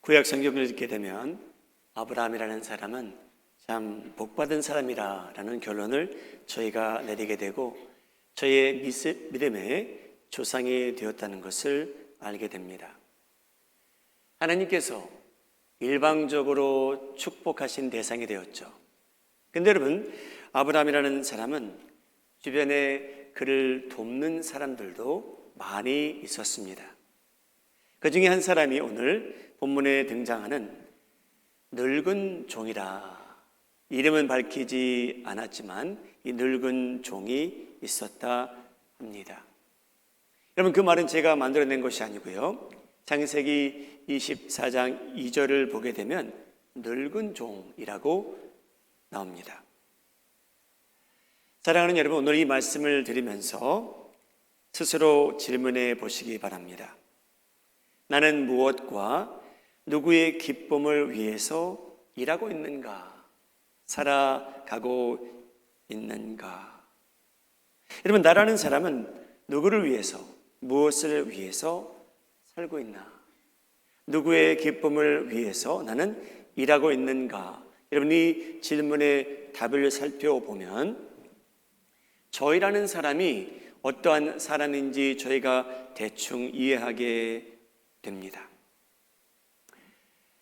구약 성경을 읽게 되면 아브라함이라는 사람은 참 복받은 사람이라는 결론을 저희가 내리게 되고 저희의 믿음의 조상이 되었다는 것을 알게 됩니다. 하나님께서 일방적으로 축복하신 대상이 되었죠. 근데 여러분, 아브라함이라는 사람은 주변에 그를 돕는 사람들도 많이 있었습니다. 그 중에 한 사람이 오늘 본문에 등장하는 늙은 종이라, 이름은 밝히지 않았지만 이 늙은 종이 있었다 합니다. 여러분, 그 말은 제가 만들어낸 것이 아니고요, 창세기 24장 2절을 보게 되면 늙은 종이라고 나옵니다. 사랑하는 여러분, 오늘 이 말씀을 들으면서 스스로 질문해 보시기 바랍니다. 나는 무엇과 누구의 기쁨을 위해서 일하고 있는가? 살아가고 있는가? 여러분, 나라는 사람은 누구를 위해서, 무엇을 위해서 살고 있나? 누구의 기쁨을 위해서 나는 일하고 있는가? 여러분, 이 질문의 답을 살펴보면 저희라는 사람이 어떠한 사람인지 저희가 대충 이해하게 됩니다.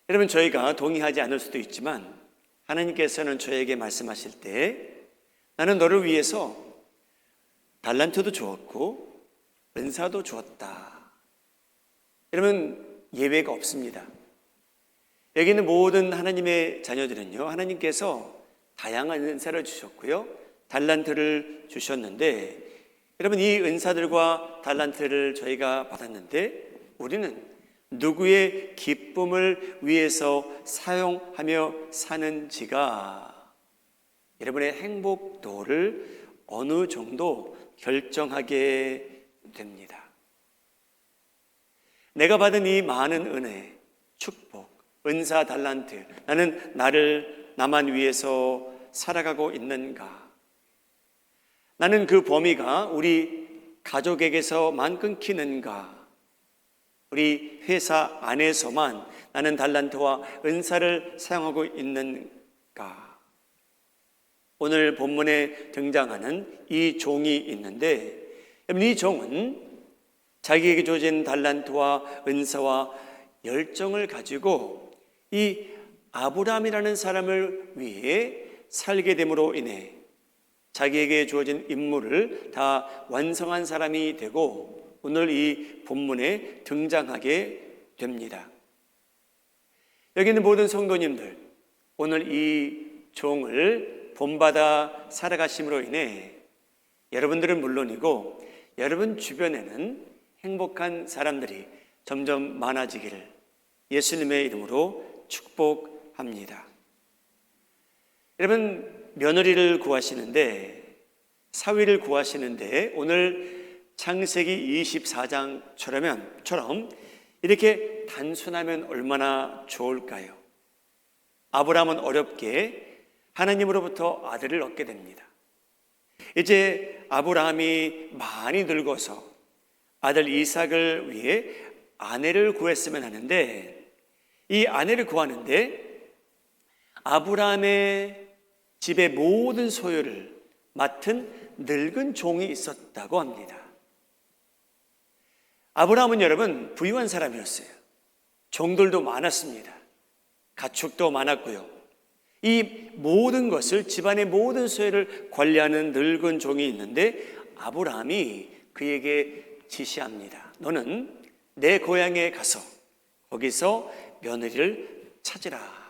여러분, 저희가 동의하지 않을 수도 있지만 하나님께서는 저에게 말씀하실 때 나는 너를 위해서 달란트도 주었고 은사도 주었다. 여러분, 예외가 없습니다. 여기 있는 모든 하나님의 자녀들은요, 하나님께서 다양한 은사를 주셨고요, 달란트를 주셨는데, 여러분, 이 은사들과 달란트를 저희가 받았는데 우리는 누구의 기쁨을 위해서 사용하며 사는지가 여러분의 행복도를 어느 정도 결정하게 됩니다. 내가 받은 이 많은 은혜, 축복, 은사, 달란트, 나는 나만 위해서 살아가고 있는가? 나는 그 범위가 우리 가족에게서만 끊기는가? 우리 회사 안에서만 나는 달란트와 은사를 사용하고 있는가? 오늘 본문에 등장하는 이 종이 있는데, 이 종은 자기에게 주어진 달란트와 은사와 열정을 가지고 이 아브라함이라는 사람을 위해 살게 됨으로 인해 자기에게 주어진 임무를 다 완성한 사람이 되고 오늘 이 본문에 등장하게 됩니다. 여기 있는 모든 성도님들, 오늘 이 종을 본받아 살아가심으로 인해 여러분들은 물론이고 여러분 주변에는 행복한 사람들이 점점 많아지기를 예수님의 이름으로 축복합니다. 여러분, 며느리를 구하시는데, 사위를 구하시는데 오늘 창세기 24장처럼 이렇게 단순하면 얼마나 좋을까요? 아브라함은 어렵게 하나님으로부터 아들을 얻게 됩니다. 이제 아브라함이 많이 늙어서 아들 이삭을 위해 아내를 구했으면 하는데, 이 아내를 구하는데 아브라함의 집의 모든 소유를 맡은 늙은 종이 있었다고 합니다. 아브라함은 여러분 부유한 사람이었어요. 종들도 많았습니다. 가축도 많았고요. 이 모든 것을, 집안의 모든 소유를 관리하는 늙은 종이 있는데 아브라함이 그에게 지시합니다. 너는 내 고향에 가서 거기서 며느리를 찾으라.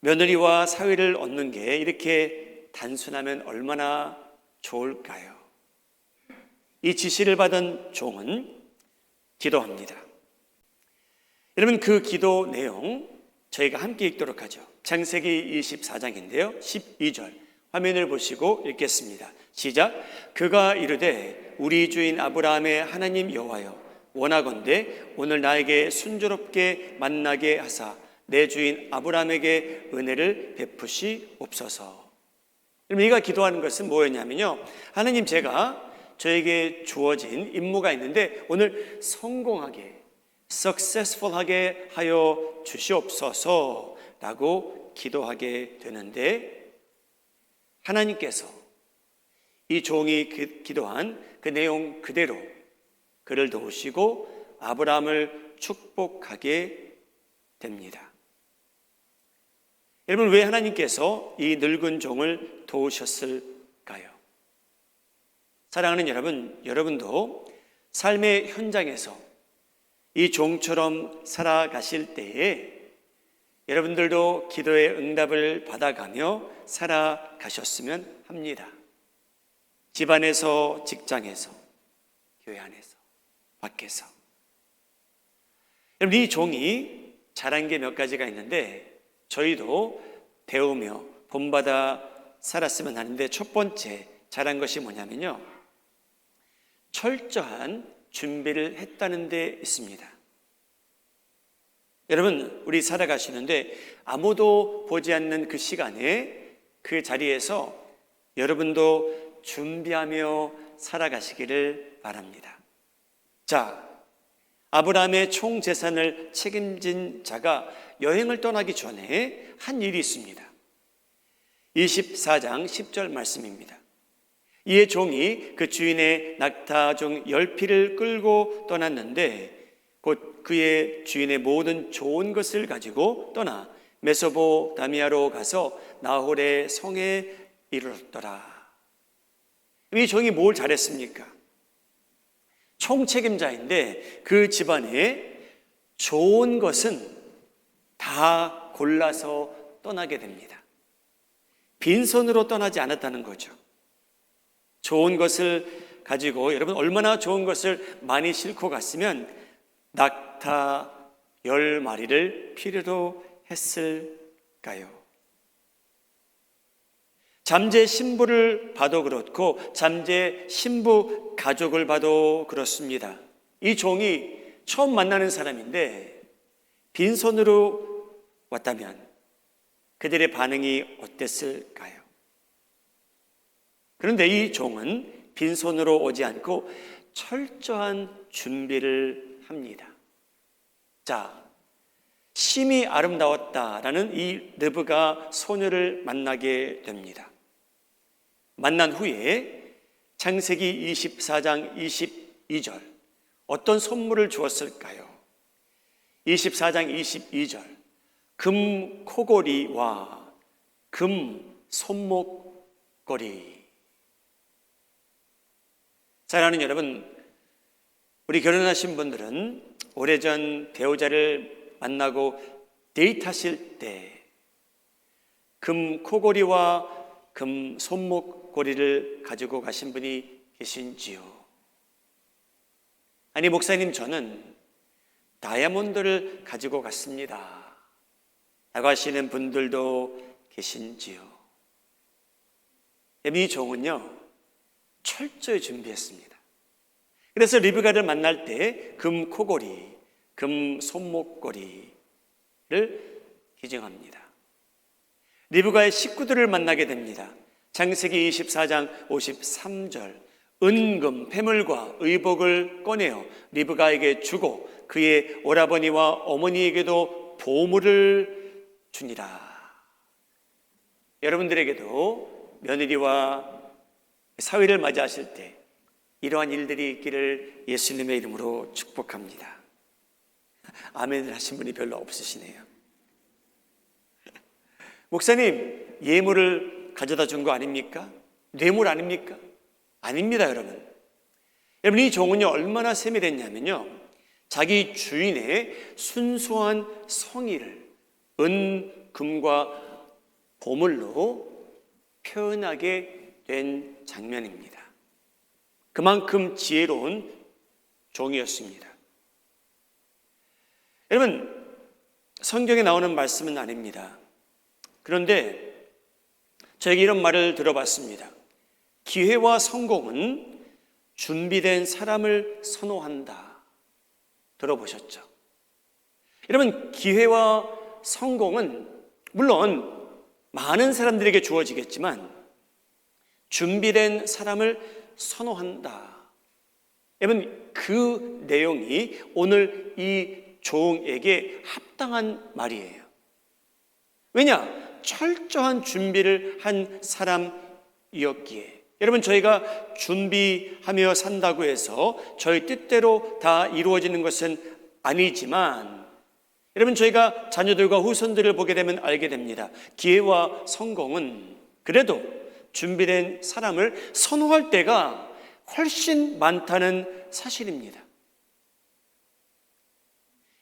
며느리와 사위를 얻는 게 이렇게 단순하면 얼마나 좋을까요? 이 지시를 받은 종은 기도합니다. 여러분, 그 기도 내용 저희가 함께 읽도록 하죠. 창세기 24장인데요 12절 화면을 보시고 읽겠습니다. 시작. 그가 이르되 우리 주인 아브라함의 하나님 여호와여, 원하건대 오늘 나에게 순조롭게 만나게 하사 내 주인 아브라함에게 은혜를 베푸시옵소서. 여러분, 이가 기도하는 것은 뭐였냐면요, 하나님, 제가 저에게 주어진 임무가 있는데 오늘 성공하게 successful하게 하여 주시옵소서라고 기도하게 되는데, 하나님께서 이 종이 기도한 그 내용 그대로 그를 도우시고 아브라함을 축복하게 됩니다. 여러분, 왜 하나님께서 이 늙은 종을 도우셨을까요? 사랑하는 여러분, 여러분도 삶의 현장에서 이 종처럼 살아가실 때에 여러분들도 기도의 응답을 받아가며 살아가셨으면 합니다. 집안에서, 직장에서, 교회 안에서, 밖에서. 여러분, 이 종이 잘한 게 몇 가지가 있는데 저희도 배우며 본받아 살았으면 하는데, 첫 번째 잘한 것이 뭐냐면요, 철저한 준비를 했다는 데 있습니다. 여러분, 우리 살아가시는데 아무도 보지 않는 그 시간에, 그 자리에서 여러분도 준비하며 살아가시기를 바랍니다. 자, 아브라함의 총 재산을 책임진 자가 여행을 떠나기 전에 한 일이 있습니다. 24장 10절 말씀입니다. 이에 종이 그 주인의 낙타종 10匹를 끌고 떠났는데 곧 그의 주인의 모든 좋은 것을 가지고 떠나 메소포타미아로 가서 나홀의 성에 이르렀더라. 이 종이 뭘 잘했습니까? 총책임자인데 그 집안에 좋은 것은 다 골라서 떠나게 됩니다. 빈손으로 떠나지 않았다는 거죠. 좋은 것을 가지고, 여러분 얼마나 좋은 것을 많이 싣고 갔으면 낙타 10마리를 필요로 했을까요? 잠재 신부를 봐도 그렇고 잠재 신부 가족을 봐도 그렇습니다. 이 종이 처음 만나는 사람인데 빈손으로 왔다면 그들의 반응이 어땠을까요? 그런데 이 종은 빈손으로 오지 않고 철저한 준비를 합니다. 자, 심히 아름다웠다라는 이 르브가 소녀를 만나게 됩니다. 만난 후에 창세기 24장 22절 어떤 선물을 주었을까요? 24장 22절 금 코골이와 금 손목걸이. 사랑하는 여러분, 우리 결혼하신 분들은 오래전 배우자를 만나고 데이트하실 때 금 코골이와 금 손목걸이를 가지고 가신 분이 계신지요? 아니, 목사님, 저는 다이아몬드를 가지고 갔습니다 라고 하시는 분들도 계신지요? 이 종은요, 철저히 준비했습니다. 그래서 리브가를 만날 때 금 코골이, 금 손목걸이를 기증합니다. 리브가의 식구들을 만나게 됩니다. 창세기 24장 53절 은금, 패물과 의복을 꺼내어 리브가에게 주고 그의 오라버니와 어머니에게도 보물을 주니라. 여러분들에게도 며느리와 사위를 맞이하실 때 이러한 일들이 있기를 예수님의 이름으로 축복합니다. 아멘을 하신 분이 별로 없으시네요. 목사님, 예물을 가져다 준 거 아닙니까? 뇌물 아닙니까? 아닙니다, 여러분. 여러분, 이 종은요, 얼마나 세밀했냐면요, 자기 주인의 순수한 성의를 은, 금과 보물로 표현하게 된 장면입니다. 그만큼 지혜로운 종이었습니다. 여러분, 성경에 나오는 말씀은 아닙니다. 그런데 저에게 이런 말을 들어봤습니다. 기회와 성공은 준비된 사람을 선호한다. 들어보셨죠? 여러분, 기회와 성공은 물론 많은 사람들에게 주어지겠지만 준비된 사람을 선호한다. 여러분, 그 내용이 오늘 이 종에게 합당한 말이에요. 왜냐? 철저한 준비를 한 사람이었기에. 여러분, 저희가 준비하며 산다고 해서 저희 뜻대로 다 이루어지는 것은 아니지만, 여러분, 저희가 자녀들과 후손들을 보게 되면 알게 됩니다. 기회와 성공은 그래도 준비된 사람을 선호할 때가 훨씬 많다는 사실입니다.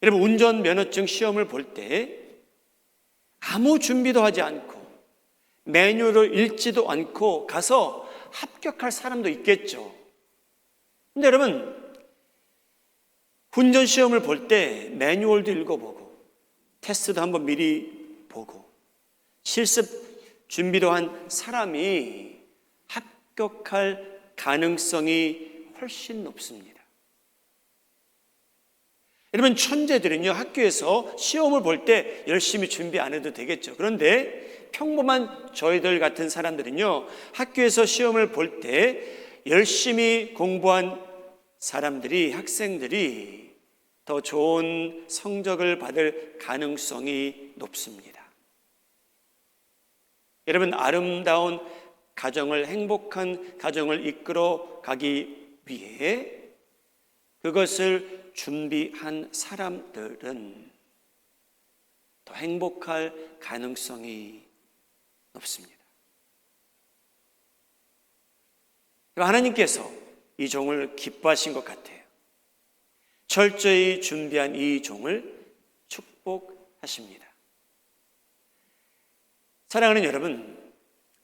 여러분, 운전면허증 시험을 볼 때 아무 준비도 하지 않고 매뉴얼을 읽지도 않고 가서 합격할 사람도 있겠죠. 근데 여러분, 운전 시험을 볼 때 매뉴얼도 읽어보고 테스트도 한번 미리 보고 실습 준비도 한 사람이 합격할 가능성이 훨씬 높습니다. 여러분, 천재들은요, 학교에서 시험을 볼 때 열심히 준비 안 해도 되겠죠. 그런데 평범한 저희들 같은 사람들은요, 학교에서 시험을 볼 때 열심히 공부한 사람들이, 학생들이 더 좋은 성적을 받을 가능성이 높습니다. 여러분, 아름다운 가정을, 행복한 가정을 이끌어 가기 위해 그것을 준비한 사람들은 더 행복할 가능성이 높습니다. 하나님께서 이 종을 기뻐하신 것 같아요. 철저히 준비한 이 종을 축복하십니다. 사랑하는 여러분,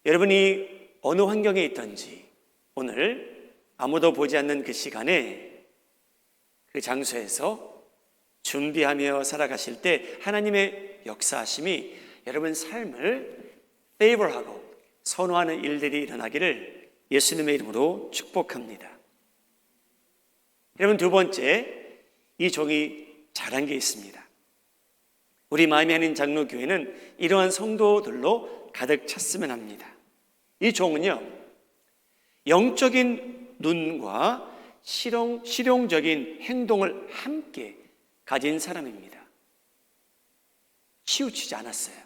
여러분이 어느 환경에 있든지 오늘 아무도 보지 않는 그 시간에 그 장소에서 준비하며 살아가실 때 하나님의 역사하심이 여러분 삶을 페이버하고 선호하는 일들이 일어나기를 예수님의 이름으로 축복합니다. 여러분, 두 번째, 이 종이 잘한 게 있습니다. 우리 마음이 아닌 장로교회는 이러한 성도들로 가득 찼으면 합니다. 이 종은요, 영적인 눈과 실용적인 행동을 함께 가진 사람입니다. 치우치지 않았어요.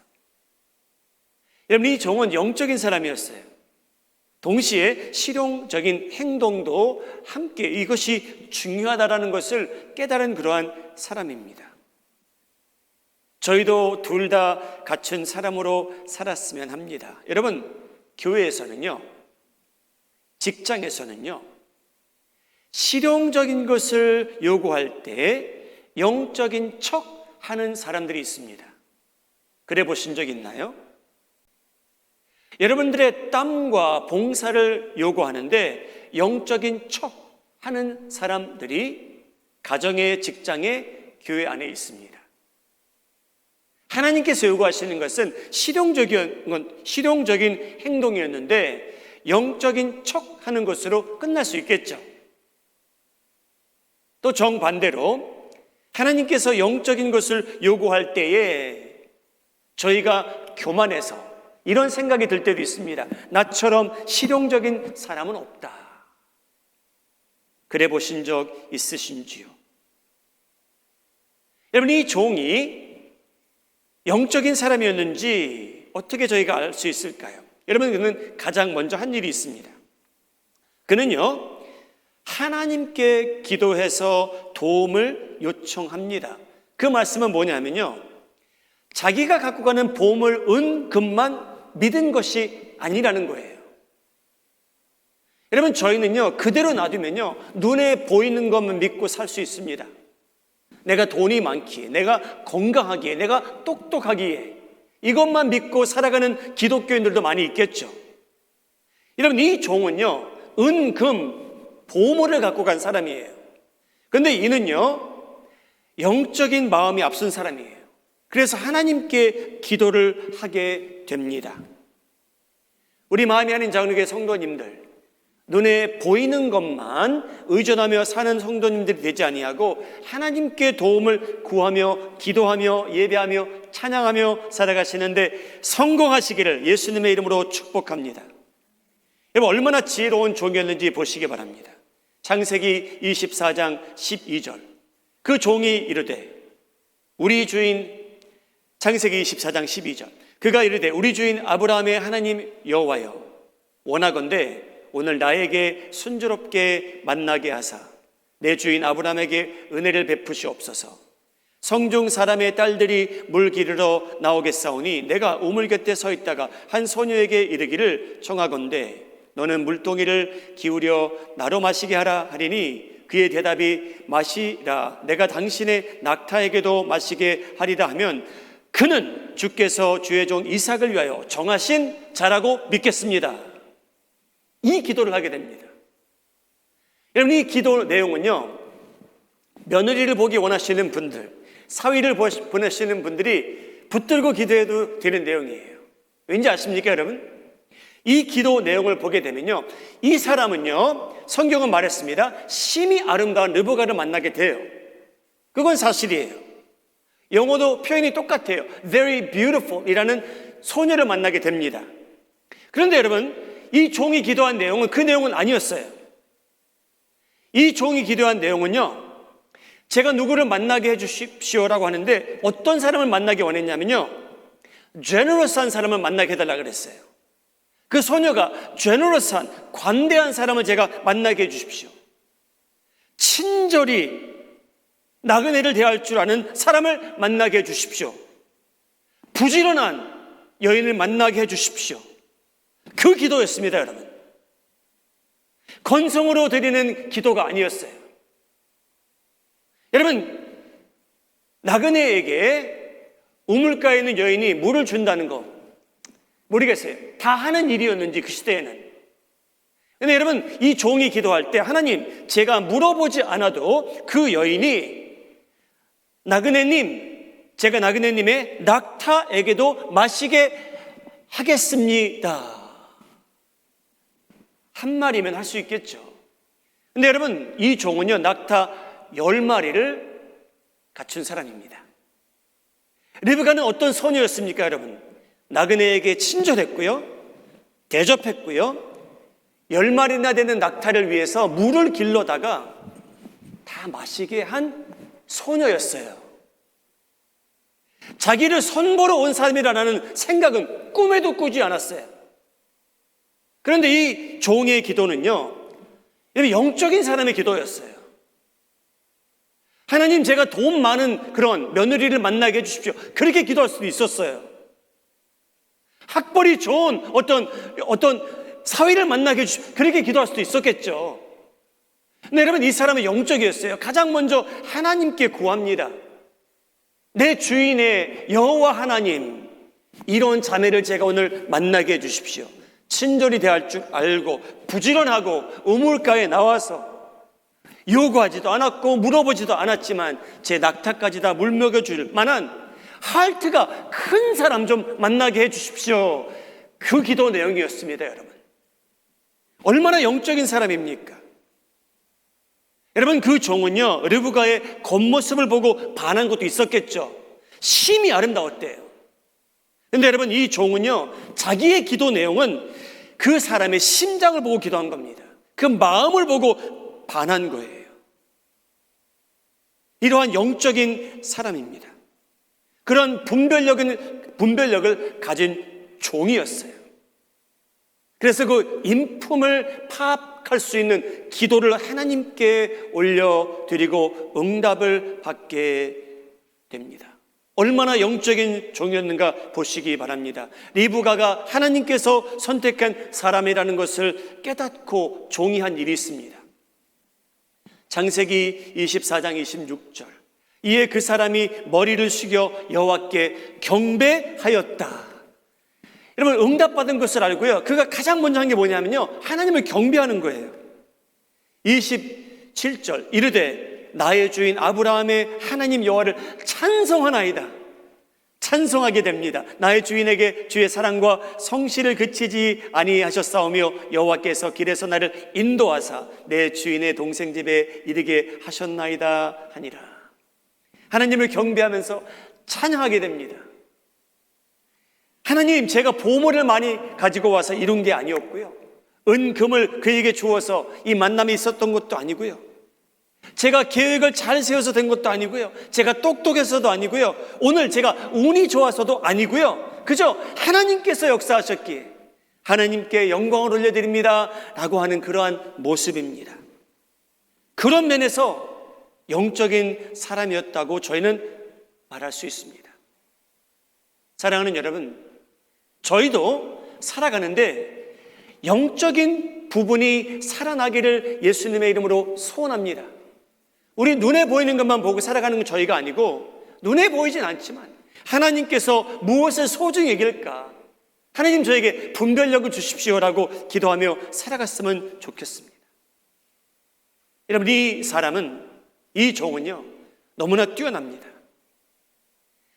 여러분, 이 종은 영적인 사람이었어요. 동시에 실용적인 행동도 함께, 이것이 중요하다는 것을 깨달은 그러한 사람입니다. 저희도 둘 다 갖춘 사람으로 살았으면 합니다. 여러분, 교회에서는요, 직장에서는요, 실용적인 것을 요구할 때 영적인 척 하는 사람들이 있습니다. 그래 보신 적 있나요? 여러분들의 땀과 봉사를 요구하는데 영적인 척 하는 사람들이 가정에, 직장에, 교회 안에 있습니다. 하나님께서 요구하시는 것은 실용적인 행동이었는데 영적인 척 하는 것으로 끝날 수 있겠죠. 또 정반대로 하나님께서 영적인 것을 요구할 때에 저희가 교만해서 이런 생각이 들 때도 있습니다. 나처럼 실용적인 사람은 없다. 그래 보신 적 있으신지요? 여러분, 이 종이 영적인 사람이었는지 어떻게 저희가 알 수 있을까요? 여러분, 그는 가장 먼저 한 일이 있습니다. 그는요, 하나님께 기도해서 도움을 요청합니다. 그 말씀은 뭐냐면요, 자기가 갖고 가는 보물, 은, 금만 믿은 것이 아니라는 거예요. 여러분, 저희는요, 그대로 놔두면요, 눈에 보이는 것만 믿고 살 수 있습니다. 내가 돈이 많기에, 내가 건강하기에, 내가 똑똑하기에, 이것만 믿고 살아가는 기독교인들도 많이 있겠죠. 여러분, 이 종은요, 은, 금, 보물을 갖고 간 사람이에요. 그런데 이는요, 영적인 마음이 앞선 사람이에요. 그래서 하나님께 기도를 하게 됩니다. 우리 마음이 아닌 장로교회 성도님들, 눈에 보이는 것만 의존하며 사는 성도님들이 되지 아니하고 하나님께 도움을 구하며 기도하며 예배하며 찬양하며 살아가시는데 성공하시기를 예수님의 이름으로 축복합니다. 여러분, 얼마나 지혜로운 종이었는지 보시기 바랍니다. 창세기 24장 12절. 그 종이 이르되 우리 주인, 창세기 24장 12절. 그가 이르되 우리 주인 아브라함의 하나님 여호와여, 원하건대 오늘 나에게 순조롭게 만나게 하사 내 주인 아브라함에게 은혜를 베푸시옵소서. 성중 사람의 딸들이 물 기르러 나오겠사오니 내가 우물 곁에 서 있다가 한 소녀에게 이르기를 청하건대 너는 물동이를 기울여 나로 마시게 하라 하리니 그의 대답이 마시라, 내가 당신의 낙타에게도 마시게 하리라 하면 그는 주께서 주의 종 이삭을 위하여 정하신 자라고 믿겠습니다. 이 기도를 하게 됩니다. 여러분, 이 기도 내용은요, 며느리를 보기 원하시는 분들, 사위를 보내시는 분들이 붙들고 기도해도 되는 내용이에요. 왠지 아십니까, 여러분? 이 기도 내용을 보게 되면요, 이 사람은요, 성경은 말했습니다. 심히 아름다운 르브가를 만나게 돼요. 그건 사실이에요. 영어도 표현이 똑같아요. Very beautiful 이라는 소녀를 만나게 됩니다. 그런데 여러분, 이 종이 기도한 내용은 그 내용은 아니었어요. 이 종이 기도한 내용은요, 제가 누구를 만나게 해주십시오라고 하는데 어떤 사람을 만나게 원했냐면요, generous한 사람을 만나게 해달라고 그랬어요. 그 소녀가 generous한, 관대한 사람을 제가 만나게 해주십시오. 친절히 나그네를 대할 줄 아는 사람을 만나게 해주십시오. 부지런한 여인을 만나게 해주십시오. 그 기도였습니다, 여러분. 건성으로 드리는 기도가 아니었어요. 여러분, 나그네에게 우물가에 있는 여인이 물을 준다는 거 모르겠어요. 다 하는 일이었는지 그 시대에는. 근데 여러분, 이 종이 기도할 때 하나님, 제가 물어보지 않아도 그 여인이 나그네님, 제가 나그네님의 낙타에게도 마시게 하겠습니다. 한 마리면 할 수 있겠죠. 근데 여러분, 이 종은요, 낙타 10마리를 갖춘 사람입니다. 르브가는 어떤 소녀였습니까, 여러분? 나그네에게 친절했고요, 대접했고요, 10마리나 되는 낙타를 위해서 물을 길러다가 다 마시게 한 소녀였어요. 자기를 선보러 온 사람이라는 생각은 꿈에도 꾸지 않았어요. 그런데 이 종의 기도는요, 영적인 사람의 기도였어요. 하나님, 제가 돈 많은 그런 며느리를 만나게 해주십시오. 그렇게 기도할 수도 있었어요. 학벌이 좋은 어떤 사위를 만나게 해주십시오. 그렇게 기도할 수도 있었겠죠. 근데 여러분, 이 사람은 영적이었어요. 가장 먼저 하나님께 구합니다. 내 주인의 여호와 하나님, 이런 자매를 제가 오늘 만나게 해주십시오. 친절히 대할 줄 알고 부지런하고 우물가에 나와서 요구하지도 않았고 물어보지도 않았지만 제 낙타까지 다 물 먹여줄 만한 하트가 큰 사람 좀 만나게 해주십시오. 그 기도 내용이었습니다, 여러분. 얼마나 영적인 사람입니까? 여러분, 그 종은요, 르브가의 겉모습을 보고 반한 것도 있었겠죠. 심히 아름다웠대요. 근데 여러분, 이 종은요, 자기의 기도 내용은 그 사람의 심장을 보고 기도한 겁니다. 그 마음을 보고 반한 거예요. 이러한 영적인 사람입니다. 그런 분별력을 가진 종이었어요. 그래서 그 인품을 파악할 수 있는 기도를 하나님께 올려드리고 응답을 받게 됩니다. 얼마나 영적인 종이었는가 보시기 바랍니다. 리브가가 하나님께서 선택한 사람이라는 것을 깨닫고 종이 한 일이 있습니다. 창세기 24장 26절. 이에 그 사람이 머리를 숙여 여호와께 경배하였다. 여러분, 응답받은 것을 알고요, 그가 가장 먼저 한 게 뭐냐면요, 하나님을 경배하는 거예요. 27절. 이르되 나의 주인 아브라함의 하나님 여호와를 찬송하나이다. 찬송하게 됩니다. 나의 주인에게 주의 사랑과 성실을 그치지 아니하셨사오며 여호와께서 길에서 나를 인도하사 내 주인의 동생 집에 이르게 하셨나이다 하니라. 하나님을 경배하면서 찬양하게 됩니다. 하나님, 제가 보물을 많이 가지고 와서 이룬 게 아니었고요, 은금을 그에게 주어서 이 만남이 있었던 것도 아니고요. 제가 계획을 잘 세워서 된 것도 아니고요. 제가 똑똑해서도 아니고요. 오늘 제가 운이 좋아서도 아니고요. 그저 하나님께서 역사하셨기에 하나님께 영광을 올려드립니다 라고 하는 그러한 모습입니다. 그런 면에서 영적인 사람이었다고 저희는 말할 수 있습니다. 사랑하는 여러분, 저희도 살아가는데 영적인 부분이 살아나기를 예수님의 이름으로 소원합니다. 우리 눈에 보이는 것만 보고 살아가는 건 저희가 아니고, 눈에 보이진 않지만 하나님께서 무엇을 소중히 여길까, 하나님 저에게 분별력을 주십시오라고 기도하며 살아갔으면 좋겠습니다. 여러분, 이 사람은, 이 종은요 너무나 뛰어납니다.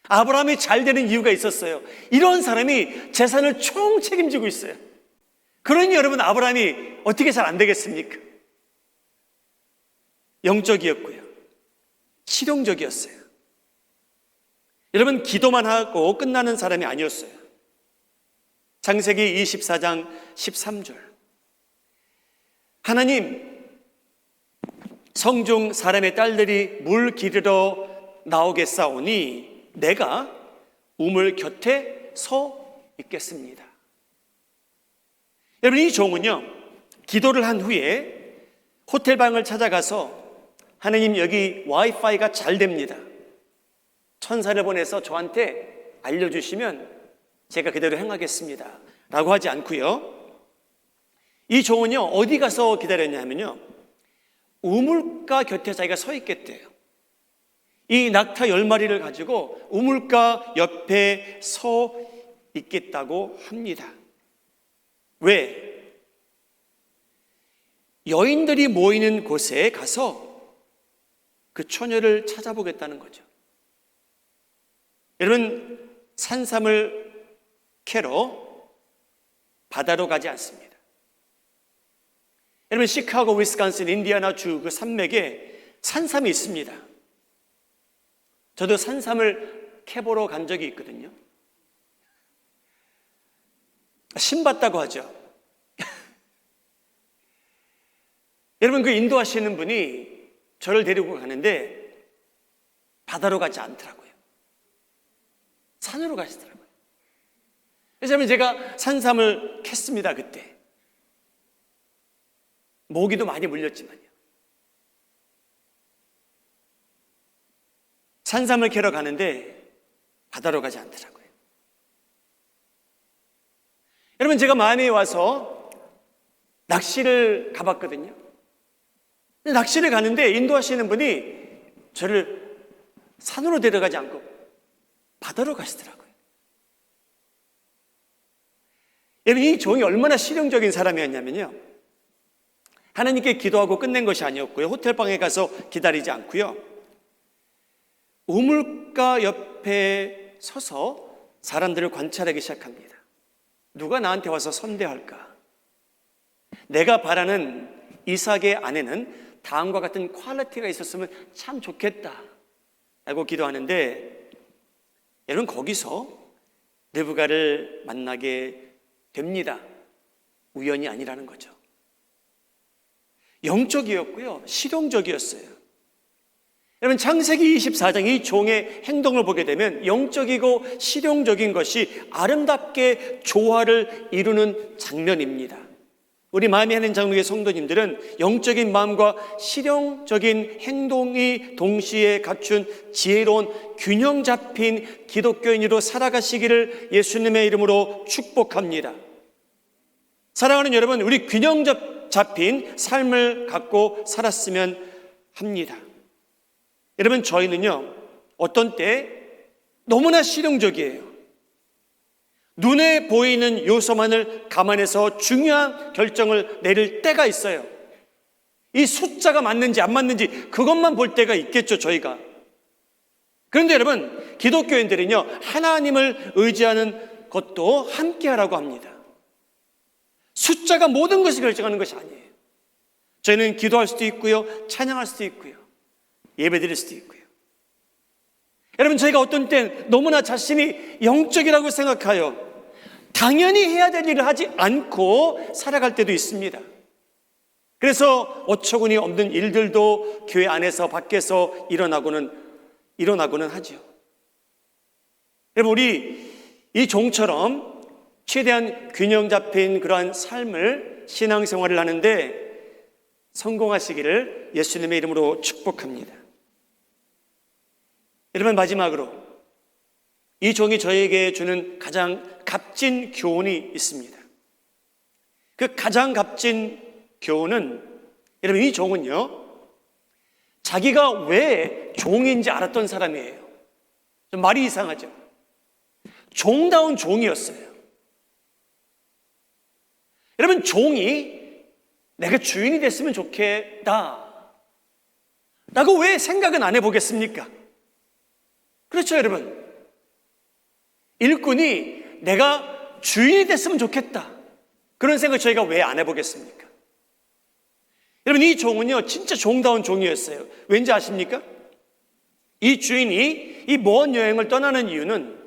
아브라함이 잘 되는 이유가 있었어요. 이런 사람이 재산을 총 책임지고 있어요. 그러니 여러분, 아브라함이 어떻게 잘 안 되겠습니까? 영적이었고요, 실용적이었어요. 여러분, 기도만 하고 끝나는 사람이 아니었어요. 창세기 24장 13절, 하나님, 성중 사람의 딸들이 물 기르러 나오겠사오니 내가 우물 곁에 서 있겠습니다. 여러분, 이 종은요 기도를 한 후에 호텔방을 찾아가서 하나님, 여기 와이파이가 잘 됩니다. 천사를 보내서 저한테 알려주시면 제가 그대로 행하겠습니다 라고 하지 않고요, 이 종은요 어디 가서 기다렸냐면요, 우물가 곁에 자기가 서 있겠대요. 이 낙타 10마리를 가지고 우물가 옆에 서 있겠다고 합니다. 왜? 여인들이 모이는 곳에 가서 그 처녀를 찾아보겠다는 거죠. 여러분, 산삼을 캐러 바다로 가지 않습니다. 여러분, 시카고, 위스콘신, 인디애나 주 그 산맥에 산삼이 있습니다. 저도 산삼을 캐보러 간 적이 있거든요. 신봤다고 하죠. 여러분, 그 인도하시는 분이 저를 데리고 가는데 바다로 가지 않더라고요. 산으로 가시더라고요. 그래서 제가 산삼을 캤습니다. 그때 모기도 많이 물렸지만요. 산삼을 캐러 가는데 바다로 가지 않더라고요. 여러분, 제가 마음에 와서 낚시를 가봤거든요. 낚시를 가는데 인도하시는 분이 저를 산으로 데려가지 않고 바다로 가시더라고요. 여러분, 이 종이 얼마나 실용적인 사람이었냐면요, 하나님께 기도하고 끝낸 것이 아니었고요, 호텔방에 가서 기다리지 않고요, 우물가 옆에 서서 사람들을 관찰하기 시작합니다. 누가 나한테 와서 선대할까? 내가 바라는 이삭의 아내는 다음과 같은 퀄리티가 있었으면 참 좋겠다 라고 기도하는데, 여러분, 거기서 르브가를 만나게 됩니다. 우연이 아니라는 거죠. 영적이었고요, 실용적이었어요. 여러분, 창세기 24장 이 종의 행동을 보게 되면 영적이고 실용적인 것이 아름답게 조화를 이루는 장면입니다. 우리 마음이 하는 장로의 성도님들은 영적인 마음과 실용적인 행동이 동시에 갖춘 지혜로운 균형 잡힌 기독교인으로 살아가시기를 예수님의 이름으로 축복합니다. 사랑하는 여러분, 우리 균형 잡힌 삶을 갖고 살았으면 합니다. 여러분, 저희는요 어떤 때 너무나 실용적이에요. 눈에 보이는 요소만을 감안해서 중요한 결정을 내릴 때가 있어요. 이 숫자가 맞는지 안 맞는지 그것만 볼 때가 있겠죠, 저희가. 그런데 여러분, 기독교인들은요 하나님을 의지하는 것도 함께 하라고 합니다. 숫자가 모든 것을 결정하는 것이 아니에요. 저희는 기도할 수도 있고요, 찬양할 수도 있고요, 예배드릴 수도 있고요. 여러분, 저희가 어떤 땐 너무나 자신이 영적이라고 생각하여 당연히 해야 될 일을 하지 않고 살아갈 때도 있습니다. 그래서 어처구니 없는 일들도 교회 안에서 밖에서 일어나고는 하죠. 여러분, 우리 이 종처럼 최대한 균형 잡힌 그러한 삶을, 신앙생활을 하는데 성공하시기를 예수님의 이름으로 축복합니다. 여러분, 마지막으로 이 종이 저에게 주는 가장 값진 교훈이 있습니다. 그 가장 값진 교훈은, 여러분, 이 종은요, 자기가 왜 종인지 알았던 사람이에요. 좀 말이 이상하죠? 종다운 종이었어요. 여러분, 종이 내가 주인이 됐으면 좋겠다 라고 왜 생각은 안 해보겠습니까? 그렇죠, 여러분. 일꾼이 내가 주인이 됐으면 좋겠다, 그런 생각 저희가 왜 안 해보겠습니까? 여러분, 이 종은요 진짜 종다운 종이었어요. 왠지 아십니까? 이 주인이 이 먼 여행을 떠나는 이유는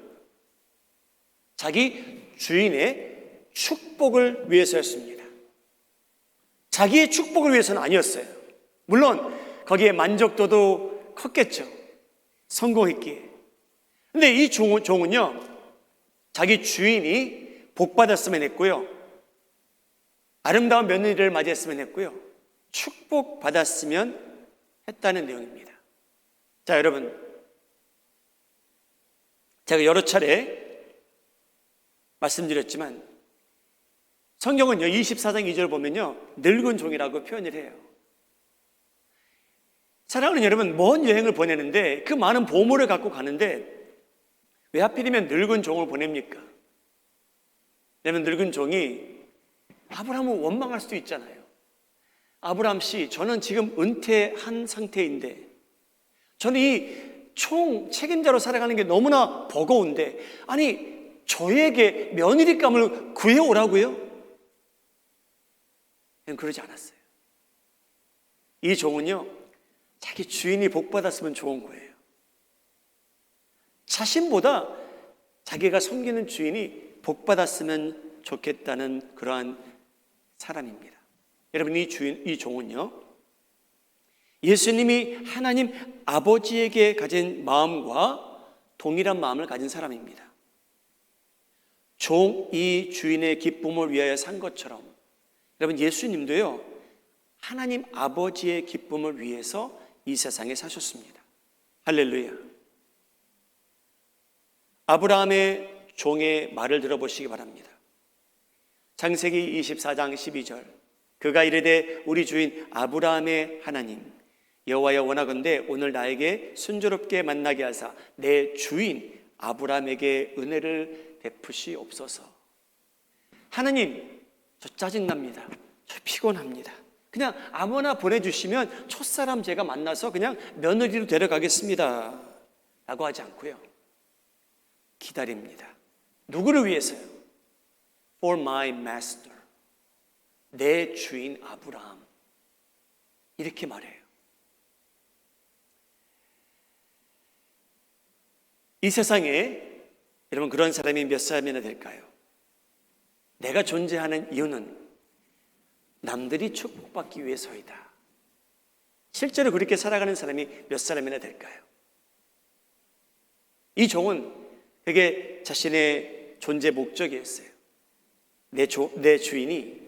자기 주인의 축복을 위해서였습니다. 자기의 축복을 위해서는 아니었어요. 물론 거기에 만족도도 컸겠죠, 성공했기에. 근데 이 종은요 자기 주인이 복받았으면 했고요, 아름다운 며느리를 맞이했으면 했고요, 축복받았으면 했다는 내용입니다. 자, 여러분, 제가 여러 차례 말씀드렸지만 성경은요 24장 2절 보면요 늙은 종이라고 표현을 해요. 사랑하는 여러분, 먼 여행을 보내는데 그 많은 보물을 갖고 가는데 왜 하필이면 늙은 종을 보냅니까? 왜냐면 늙은 종이 아브라함을 원망할 수도 있잖아요. 아브라함 씨, 저는 지금 은퇴한 상태인데, 저는 이 총 책임자로 살아가는 게 너무나 버거운데, 아니 저에게 며느리감을 구해오라고요? 그러지 않았어요. 이 종은요 자기 주인이 복받았으면 좋은 거예요. 자신보다 자기가 섬기는 주인이 복받았으면 좋겠다는 그러한 사람입니다. 여러분, 이 종은요 예수님이 하나님 아버지에게 가진 마음과 동일한 마음을 가진 사람입니다. 종이 주인의 기쁨을 위하여 산 것처럼 여러분, 예수님도요 하나님 아버지의 기쁨을 위해서 이 세상에 사셨습니다. 할렐루야. 아브라함의 종의 말을 들어보시기 바랍니다. 창세기 24장 12절, 그가 이르되 우리 주인 아브라함의 하나님 여호와여, 원하건대 오늘 나에게 순조롭게 만나게 하사 내 주인 아브라함에게 은혜를 베푸시옵소서. 하나님, 저 짜증납니다. 저 피곤합니다. 그냥 아무나 보내주시면 첫사람 제가 만나서 그냥 며느리로 데려가겠습니다 라고 하지 않고요, 기다립니다. 누구를 위해서요? For my master, 내 주인 아브라함, 이렇게 말해요. 이 세상에 여러분 그런 사람이 몇 사람이나 될까요? 내가 존재하는 이유는 남들이 축복받기 위해서이다. 실제로 그렇게 살아가는 사람이 몇 사람이나 될까요? 이 종은 그게 자신의 존재 목적이었어요. 내 주인이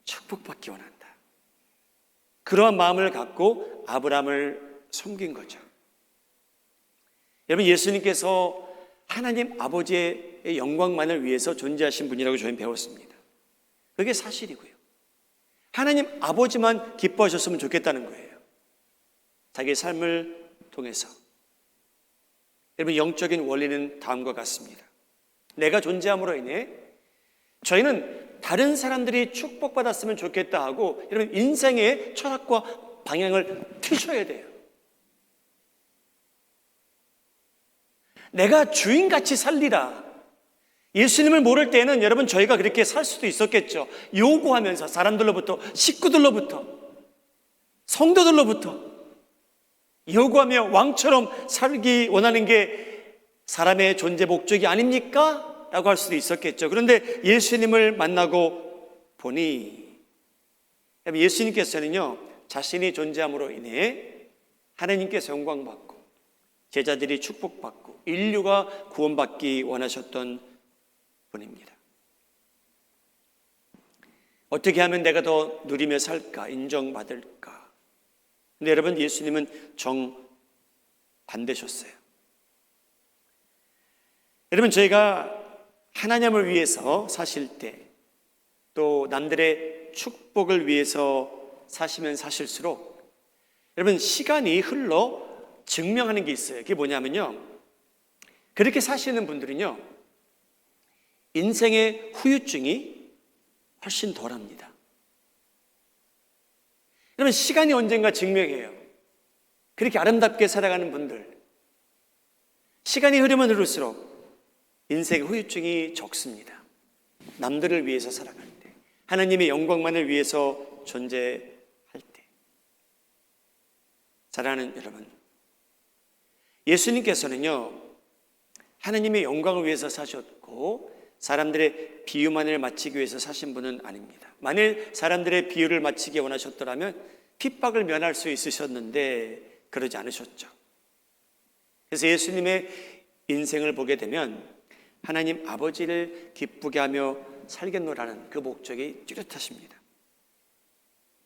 축복받기 원한다. 그러한 마음을 갖고 아브라함을 섬긴 거죠. 여러분, 예수님께서 하나님 아버지의 영광만을 위해서 존재하신 분이라고 저희는 배웠습니다. 그게 사실이고요, 하나님 아버지만 기뻐하셨으면 좋겠다는 거예요. 자기의 삶을 통해서. 여러분, 영적인 원리는 다음과 같습니다. 내가 존재함으로 인해 저희는 다른 사람들이 축복받았으면 좋겠다 하고, 여러분 인생의 철학과 방향을 트셔야 돼요. 내가 주인같이 살리라. 예수님을 모를 때에는 여러분 저희가 그렇게 살 수도 있었겠죠. 요구하면서 사람들로부터, 식구들로부터, 성도들로부터 요구하며 왕처럼 살기 원하는 게 사람의 존재 목적이 아닙니까? 라고 할 수도 있었겠죠. 그런데 예수님을 만나고 보니 예수님께서는요, 자신이 존재함으로 인해 하나님께서 영광받고 제자들이 축복받고 인류가 구원받기 원하셨던 분입니다. 어떻게 하면 내가 더 누리며 살까? 인정받을까? 근데 여러분, 예수님은 정반대셨어요. 여러분, 저희가 하나님을 위해서 사실 때, 또 남들의 축복을 위해서 사시면 사실수록 여러분, 시간이 흘러 증명하는 게 있어요. 그게 뭐냐면요, 그렇게 사시는 분들은요, 인생의 후유증이 훨씬 덜합니다. 여러분, 시간이 언젠가 증명해요. 그렇게 아름답게 살아가는 분들, 시간이 흐르면 흐를수록 인생의 후유증이 적습니다. 남들을 위해서 살아갈 때, 하나님의 영광만을 위해서 존재할 때. 사랑하는 여러분, 예수님께서는요, 하나님의 영광을 위해서 사셨고 사람들의 비유만을 마치기 위해서 사신 분은 아닙니다. 만일 사람들의 비유를 마치기 원하셨더라면 핍박을 면할 수 있으셨는데 그러지 않으셨죠. 그래서 예수님의 인생을 보게 되면 하나님 아버지를 기쁘게 하며 살겠노라는 그 목적이 뚜렷하십니다.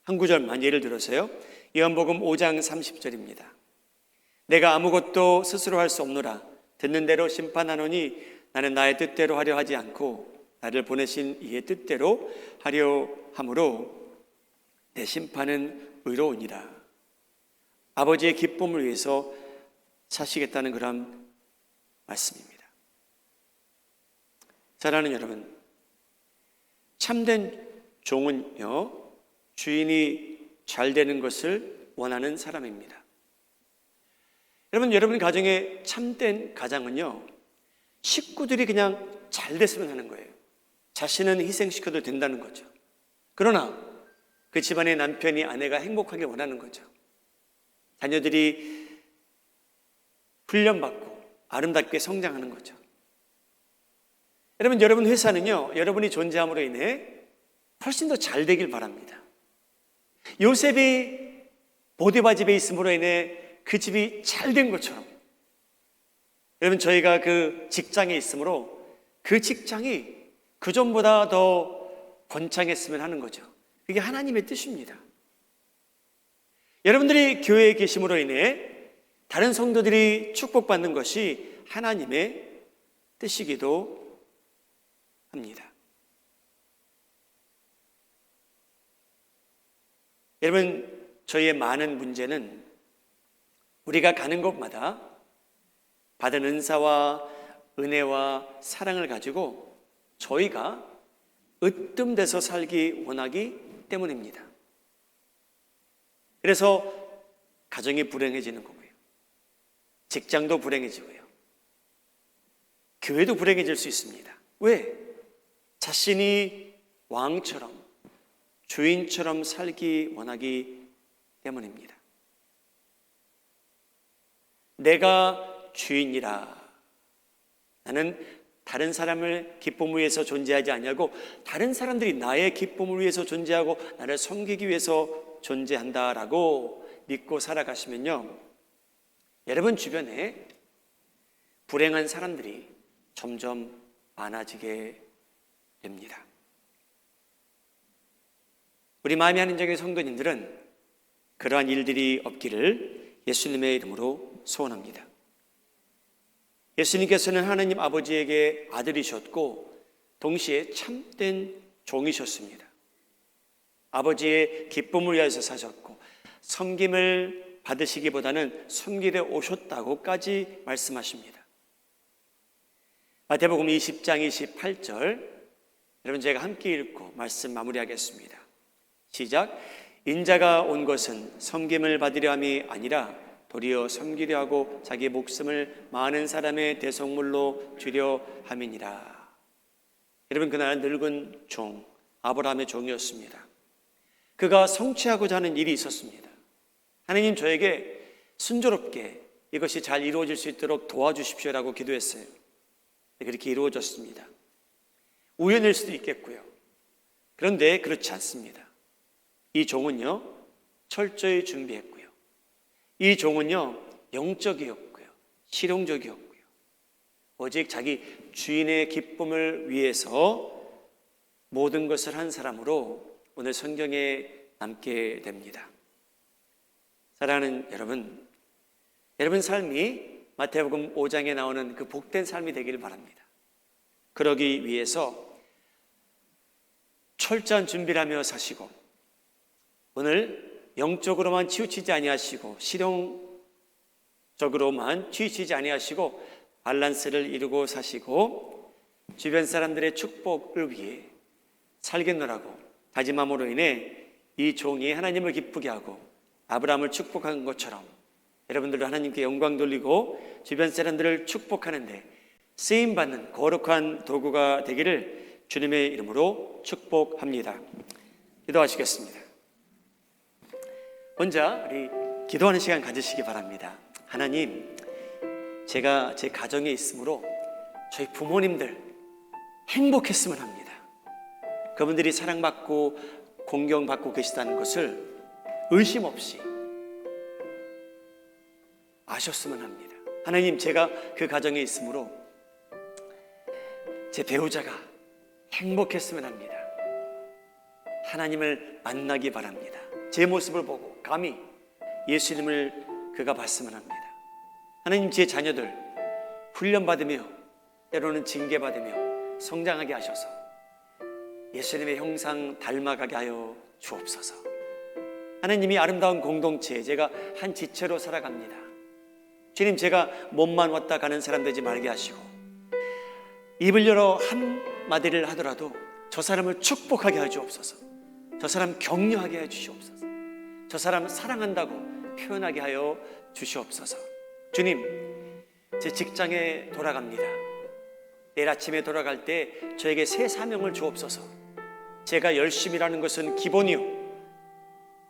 한 구절만 예를 들어서요, 요한복음 5장 30절입니다. 내가 아무것도 스스로 할 수 없노라. 듣는 대로 심판하노니 나는 나의 뜻대로 하려 하지 않고 나를 보내신 이의 뜻대로 하려 함으로 내 심판은 의로우니라. 아버지의 기쁨을 위해서 사시겠다는 그런 말씀입니다. 사랑하는 여러분, 참된 종은요, 주인이 잘 되는 것을 원하는 사람입니다. 여러분 가정의 참된 가장은요, 식구들이 그냥 잘 됐으면 하는 거예요. 자신은 희생시켜도 된다는 거죠. 그러나 그 집안의 남편이 아내가 행복하게 원하는 거죠. 자녀들이 훈련받고 아름답게 성장하는 거죠. 여러분 회사는요, 여러분이 존재함으로 인해 훨씬 더 잘 되길 바랍니다. 요셉이 보디바 집에 있음으로 인해 그 집이 잘 된 것처럼, 여러분 저희가 그 직장에 있으므로 그 직장이 그전보다 더 번창했으면 하는 거죠. 그게 하나님의 뜻입니다. 여러분들이 교회에 계심으로 인해 다른 성도들이 축복받는 것이 하나님의 뜻이기도 합니다. 여러분, 저희의 많은 문제는 우리가 가는 곳마다 받은 은사와 은혜와 사랑을 가지고 저희가 으뜸돼서 살기 원하기 때문입니다. 그래서 가정이 불행해지는 거고요, 직장도 불행해지고요, 교회도 불행해질 수 있습니다. 왜? 자신이 왕처럼 주인처럼 살기 원하기 때문입니다. 내가 주인이라, 나는 다른 사람을 기쁨을 위해서 존재하지 아니하고 다른 사람들이 나의 기쁨을 위해서 존재하고 나를 섬기기 위해서 존재한다라고 믿고 살아가시면요, 여러분 주변에 불행한 사람들이 점점 많아지게 됩니다. 우리 마음이 한인정의 성도님들은 그러한 일들이 없기를 예수님의 이름으로 소원합니다. 예수님께서는 하나님 아버지에게 아들이셨고 동시에 참된 종이셨습니다. 아버지의 기쁨을 위해서 사셨고 섬김을 받으시기보다는 섬기려 오셨다고까지 말씀하십니다. 마태복음 20장 28절, 여러분 제가 함께 읽고 말씀 마무리하겠습니다. 시작. 인자가 온 것은 섬김을 받으려 함이 아니라 도리어 섬기려 하고 자기 목숨을 많은 사람의 대속물로 주려 함이니라. 여러분, 그날 늙은 종 아브라함의 종이었습니다. 그가 성취하고자 하는 일이 있었습니다. 하나님, 저에게 순조롭게 이것이 잘 이루어질 수 있도록 도와주십시오라고 기도했어요. 그렇게 이루어졌습니다. 우연일 수도 있겠고요. 그런데 그렇지 않습니다. 이 종은요, 철저히 준비했고요. 이 종은요, 영적이었고요. 실용적이었고요. 오직 자기 주인의 기쁨을 위해서 모든 것을 한 사람으로 오늘 성경에 남게 됩니다. 사랑하는 여러분, 여러분 삶이 마태복음 5장에 나오는 그 복된 삶이 되기를 바랍니다. 그러기 위해서 철저한 준비를 하며 사시고, 오늘 영적으로만 치우치지 아니하시고 실용적으로만 치우치지 아니하시고 밸런스를 이루고 사시고 주변 사람들의 축복을 위해 살겠노라고 다짐함으로 인해 이 종이 하나님을 기쁘게 하고 아브라함을 축복한 것처럼 여러분들도 하나님께 영광 돌리고 주변 사람들을 축복하는데 쓰임받는 거룩한 도구가 되기를 주님의 이름으로 축복합니다. 기도하시겠습니다. 먼저 우리 기도하는 시간 가지시기 바랍니다. 하나님, 제가 제 가정에 있으므로 저희 부모님들 행복했으면 합니다. 그분들이 사랑받고 공경받고 계시다는 것을 의심 없이 아셨으면 합니다. 하나님, 제가 그 가정에 있으므로 제 배우자가 행복했으면 합니다. 하나님을 만나기 바랍니다. 제 모습을 보고 감히 예수님을 그가 봤으면 합니다. 하나님, 제 자녀들 훈련받으며 때로는 징계받으며 성장하게 하셔서 예수님의 형상 닮아가게 하여 주옵소서. 하나님이 아름다운 공동체, 제가 한 지체로 살아갑니다. 주님, 제가 몸만 왔다 가는 사람 되지 말게 하시고 입을 열어 한마디를 하더라도 저 사람을 축복하게 해 주옵소서. 저 사람 격려하게 해 주시옵소서. 저 사람 사랑한다고 표현하게 하여 주시옵소서. 주님, 제 직장에 돌아갑니다. 내일 아침에 돌아갈 때 저에게 새 사명을 주옵소서. 제가 열심히 일하는 것은 기본이요,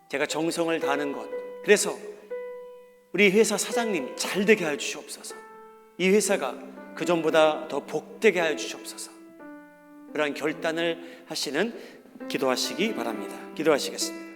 제가 정성을 다하는 것, 그래서 우리 회사 사장님 잘 되게 하여 주시옵소서. 이 회사가 그전보다 더 복되게 하여 주시옵소서. 그러한 결단을 하시는 기도하시기 바랍니다. 기도하시겠습니다.